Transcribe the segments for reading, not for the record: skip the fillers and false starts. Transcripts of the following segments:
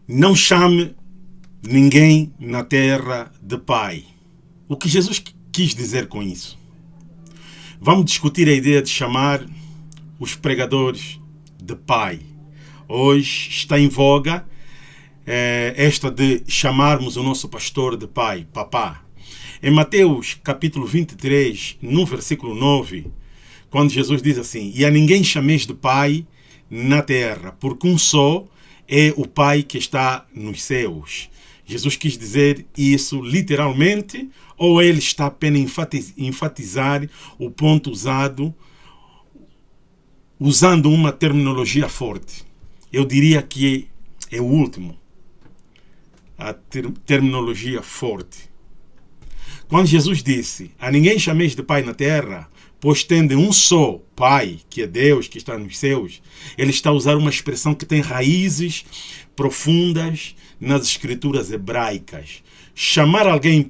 Não chame ninguém na terra de pai. O que Jesus quis dizer com isso? Vamos discutir a ideia de chamar os pregadores de pai. Hoje está em voga esta de chamarmos o nosso pastor de pai, papá. Em Mateus capítulo 23, no versículo 9, quando Jesus diz assim: "E a ninguém chameis de pai na terra, porque um só é o Pai que está nos céus." Jesus quis dizer isso literalmente, ou ele está apenas enfatizar o ponto usando uma terminologia forte? Eu diria que é o último, a terminologia forte. Quando Jesus disse: "A ninguém chameis de pai na terra, pois tende um só Pai, que é Deus, que está nos céus", ele está a usar uma expressão que tem raízes profundas nas escrituras hebraicas. Chamar alguém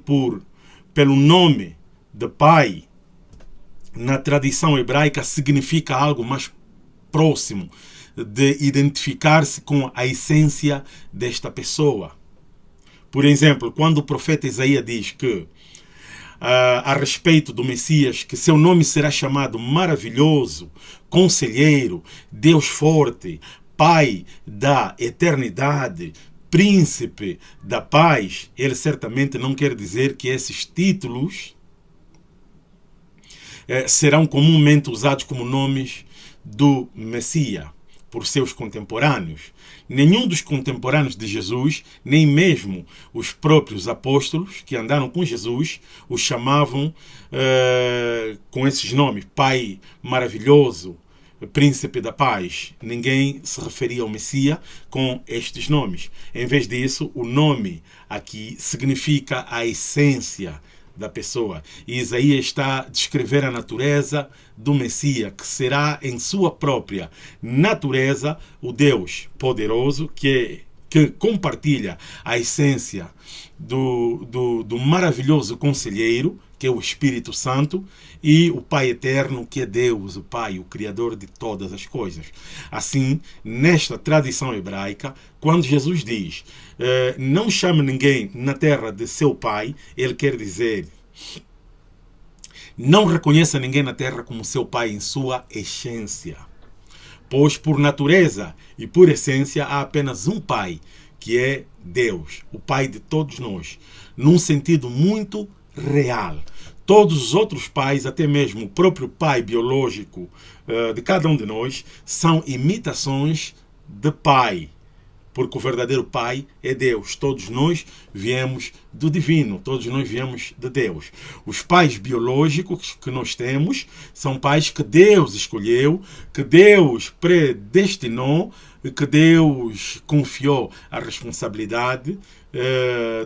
pelo nome de pai, na tradição hebraica, significa algo mais próximo de identificar-se com a essência desta pessoa. Por exemplo, quando o profeta Isaías diz que a respeito do Messias, que seu nome será chamado Maravilhoso, Conselheiro, Deus Forte, Pai da Eternidade, Príncipe da Paz, ele certamente não quer dizer que esses títulos serão comumente usados como nomes do Messias por seus contemporâneos. Nenhum dos contemporâneos de Jesus, nem mesmo os próprios apóstolos que andaram com Jesus, o chamavam com esses nomes: Pai Maravilhoso, Príncipe da Paz. Ninguém se referia ao Messias com estes nomes. Em vez disso, o nome aqui significa a essência da pessoa. E Isaías está a descrever a natureza do Messias, que será em sua própria natureza o Deus poderoso que compartilha a essência do maravilhoso conselheiro, que é o Espírito Santo, e o Pai eterno, que é Deus, o Pai, o Criador de todas as coisas. Assim, nesta tradição hebraica, quando Jesus diz não chame ninguém na terra de seu pai, ele quer dizer: não reconheça ninguém na terra como seu pai em sua essência. Pois por natureza e por essência há apenas um pai, que é Deus, o Pai de todos nós, num sentido muito real. Todos os outros pais, até mesmo o próprio pai biológico de cada um de nós, são imitações de pai, porque o verdadeiro pai é Deus. Todos nós viemos do divino, todos nós viemos de Deus. Os pais biológicos que nós temos são pais que Deus escolheu, que Deus predestinou, que Deus confiou a responsabilidade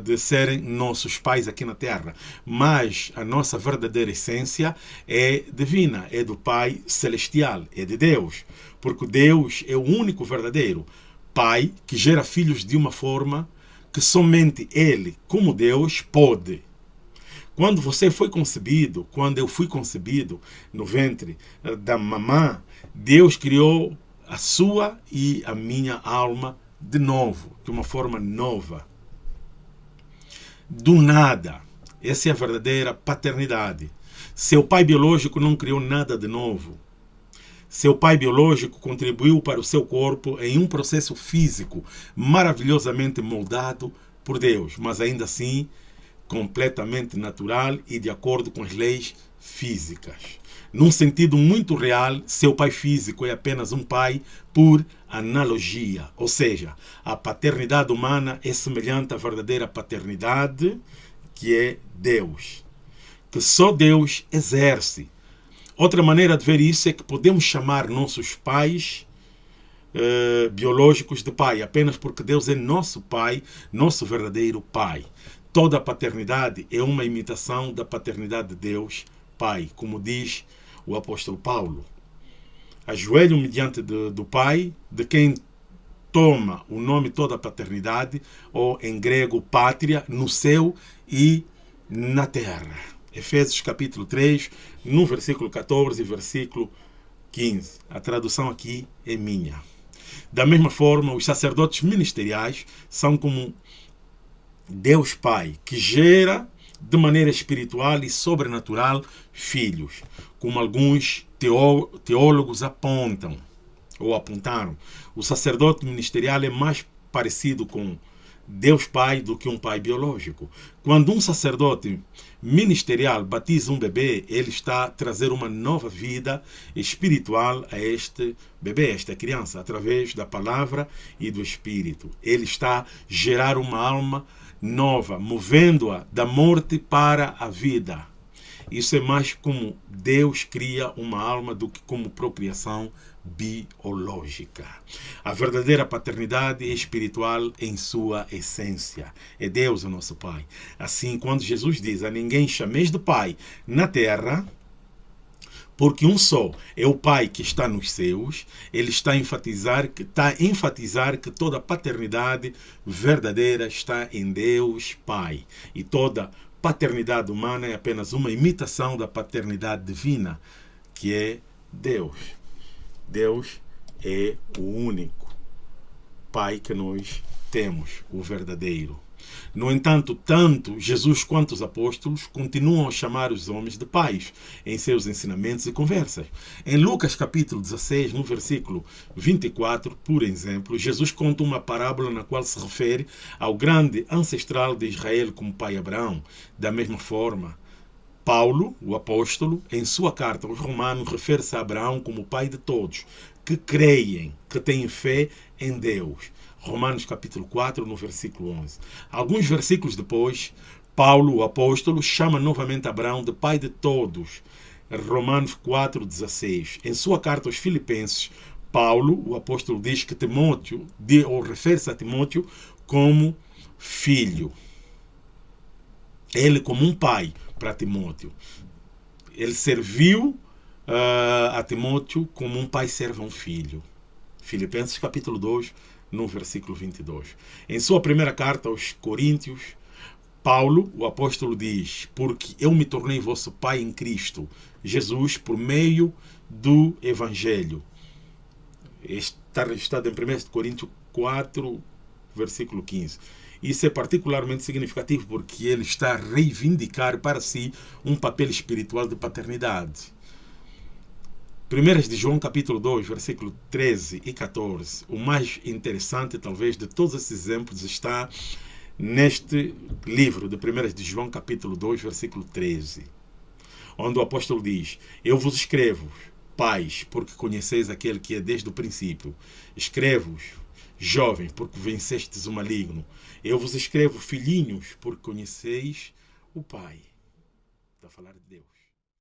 de serem nossos pais aqui na terra. Mas a nossa verdadeira essência é divina, é do Pai celestial, é de Deus, porque Deus é o único verdadeiro Pai que gera filhos de uma forma que somente Ele, como Deus, pode. Quando você foi concebido, quando eu fui concebido no ventre da mamã, Deus criou a sua e a minha alma de novo, de uma forma nova. Do nada. Essa é a verdadeira paternidade. Seu pai biológico não criou nada de novo. Seu pai biológico contribuiu para o seu corpo em um processo físico maravilhosamente moldado por Deus, mas ainda assim completamente natural e de acordo com as leis físicas. Num sentido muito real, seu pai físico é apenas um pai por analogia, ou seja, a paternidade humana é semelhante à verdadeira paternidade, que é Deus, que só Deus exerce. Outra maneira de ver isso é que podemos chamar nossos pais biológicos de pai, apenas porque Deus é nosso pai, nosso verdadeiro pai. Toda a paternidade é uma imitação da paternidade de Deus, Pai, como diz o apóstolo Paulo. Ajoelho-me diante do Pai, de quem toma o nome toda a paternidade, ou em grego, pátria, no céu e na terra. Efésios capítulo 3, no versículo 14 e versículo 15. A tradução aqui é minha. Da mesma forma, os sacerdotes ministeriais são como Deus Pai, que gera de maneira espiritual e sobrenatural filhos, como alguns teólogos apontam ou apontaram. O sacerdote ministerial é mais parecido com Deus Pai do que um pai biológico. Quando um sacerdote ministerial batiza um bebê, ele está a trazer uma nova vida espiritual a este bebê, a esta criança, através da palavra e do Espírito. Ele está a gerar uma alma nova, movendo-a da morte para a vida. Isso é mais como Deus cria uma alma do que como procriação biológica. A verdadeira paternidade é espiritual em sua essência. É Deus o nosso Pai. Assim, quando Jesus diz: a ninguém chameis de Pai na terra, porque um só é o Pai que está nos céus, ele está a enfatizar que toda a paternidade verdadeira está em Deus Pai. E toda paternidade humana é apenas uma imitação da paternidade divina, que é Deus. Deus é o único Pai que nós temos, o verdadeiro. No entanto, tanto Jesus quanto os apóstolos continuam a chamar os homens de pais em seus ensinamentos e conversas. Em Lucas capítulo 16, no versículo 24, por exemplo, Jesus conta uma parábola na qual se refere ao grande ancestral de Israel como pai Abraão. Da mesma forma, Paulo, o apóstolo, em sua carta aos Romanos, refere-se a Abraão como pai de todos, que creem, que têm fé em Deus. Romanos capítulo 4, no versículo 11. Alguns versículos depois, Paulo, o apóstolo, chama novamente Abraão de pai de todos. Romanos 4, 16. Em sua carta aos Filipenses, Paulo, o apóstolo, diz que Timóteo, ou refere-se a Timóteo como filho. Ele como um pai para Timóteo. Ele serviu a Timóteo como um pai serve a um filho. Filipenses capítulo 2, no versículo 22. Em sua primeira carta aos Coríntios, Paulo, o apóstolo, diz: porque eu me tornei vosso pai em Cristo Jesus por meio do Evangelho. Está registrado em 1 Coríntios 4, versículo 15. Isso é particularmente significativo porque ele está a reivindicar para si um papel espiritual de paternidade. 1 de João capítulo 2, versículo 13 e 14. O mais interessante, talvez, de todos esses exemplos está neste livro de 1 de João capítulo 2, versículo 13. Onde o apóstolo diz: eu vos escrevo, pais, porque conheceis aquele que é desde o princípio. Escrevo-vos, jovens, porque vencestes o maligno. Eu vos escrevo, filhinhos, porque conheceis o Pai. Está a falar de Deus.